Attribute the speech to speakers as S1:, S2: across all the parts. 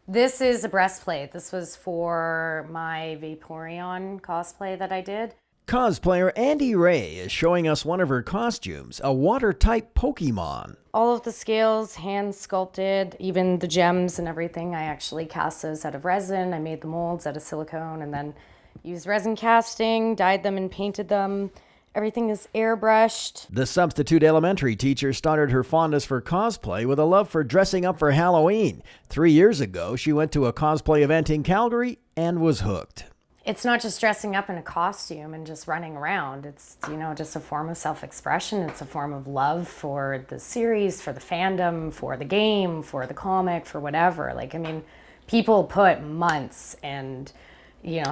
S1: This is a breastplate. This was for my Vaporeon cosplay that I did.
S2: Cosplayer Andy Ray is showing us one of her costumes, a water-type Pokemon.
S1: All of the scales, hand sculpted, even the gems and everything. I actually cast those out of resin. I made the molds out of silicone and then used resin casting, dyed them and painted them. Everything is airbrushed.
S2: The substitute elementary teacher started her fondness for cosplay with a love for dressing up for Halloween. 3 years ago, she went to a cosplay event in Calgary and was hooked.
S1: It's not just dressing up in a costume and just running around. It's, just a form of self-expression. It's a form of love for the series, for the fandom, for the game, for the comic, for whatever. People put months and,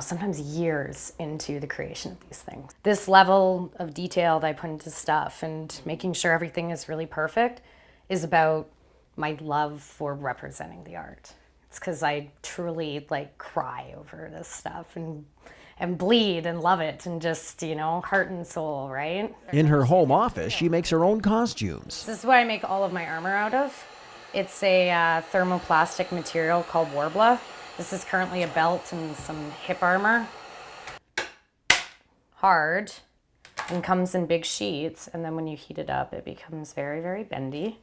S1: sometimes years into the creation of these things. This level of detail that I put into stuff and making sure everything is really perfect is about my love for representing the art. It's because I truly cry over this stuff and bleed and love it and just, heart and soul, right?
S2: In her home office, she makes her own costumes.
S1: This is what I make all of my armor out of. It's a thermoplastic material called Warbla. This is currently a belt and some hip armor. Hard and comes in big sheets, and then when you heat it up, it becomes very, very bendy.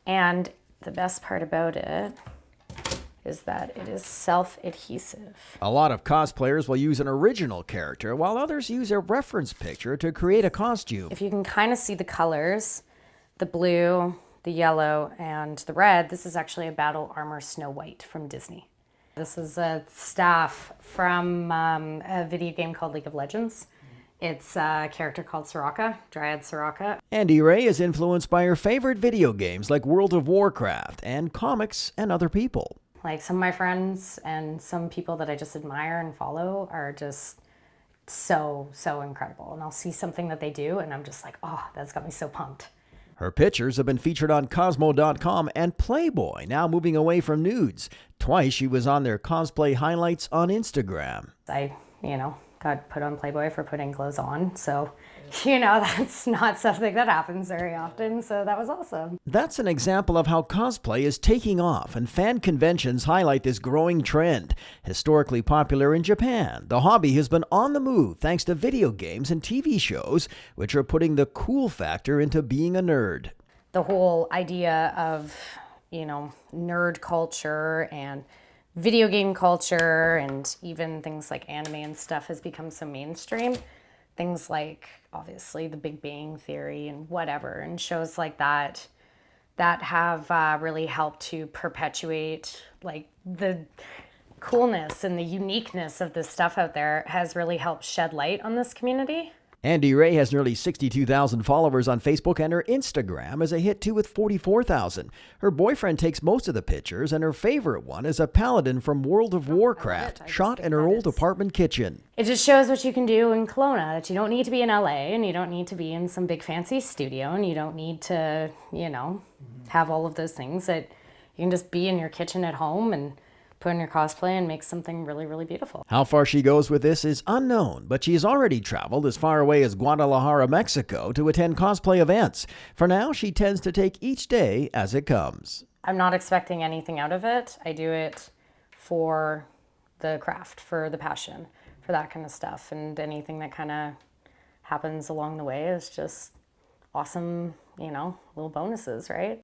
S1: And the best part about it is that it is self-adhesive.
S2: A lot of cosplayers will use an original character, while others use a reference picture to create a costume.
S1: If you can kind of see the colors, the blue, the yellow, and the red, this is actually a battle armor Snow White from Disney. This is a staff from a video game called League of Legends. It's a character called Soraka, Dryad Soraka.
S2: Andy Ray is influenced by her favorite video games like World of Warcraft and comics and other people.
S1: Some of my friends and some people that I just admire and follow are just so incredible. And I'll see something that they do and I'm just like, oh, that's got me so pumped.
S2: Her pictures have been featured on Cosmo.com and Playboy, now moving away from nudes. Twice she was on their cosplay highlights on Instagram.
S1: I, got put on Playboy for putting clothes on. So, that's not something that happens very often. So that was awesome.
S2: That's an example of how cosplay is taking off, and fan conventions highlight this growing trend. Historically popular in Japan, the hobby has been on the move thanks to video games and TV shows, which are putting the cool factor into being a nerd.
S1: The whole idea of, nerd culture and video game culture and even things like anime and stuff has become so mainstream. Things like, obviously, The Big Bang Theory and whatever, and shows like that have really helped to perpetuate, the coolness and the uniqueness of this stuff out there has really helped shed light on this community.
S2: Andy Ray has nearly 62,000 followers on Facebook, and her Instagram is a hit too with 44,000. Her boyfriend takes most of the pictures, and her favorite one is a paladin from World of Warcraft, shot in her old apartment kitchen.
S1: It just shows what you can do in Kelowna, that you don't need to be in LA, and you don't need to be in some big fancy studio, and you don't need to, have all of those things. That you can just be in your kitchen at home and put in your cosplay and make something really, really beautiful.
S2: How far she goes with this is unknown, but she's already traveled as far away as Guadalajara, Mexico to attend cosplay events. For now, she tends to take each day as it comes.
S1: I'm not expecting anything out of it. I do it for the craft, for the passion, for that kind of stuff. And anything that kind of happens along the way is just awesome, little bonuses, right?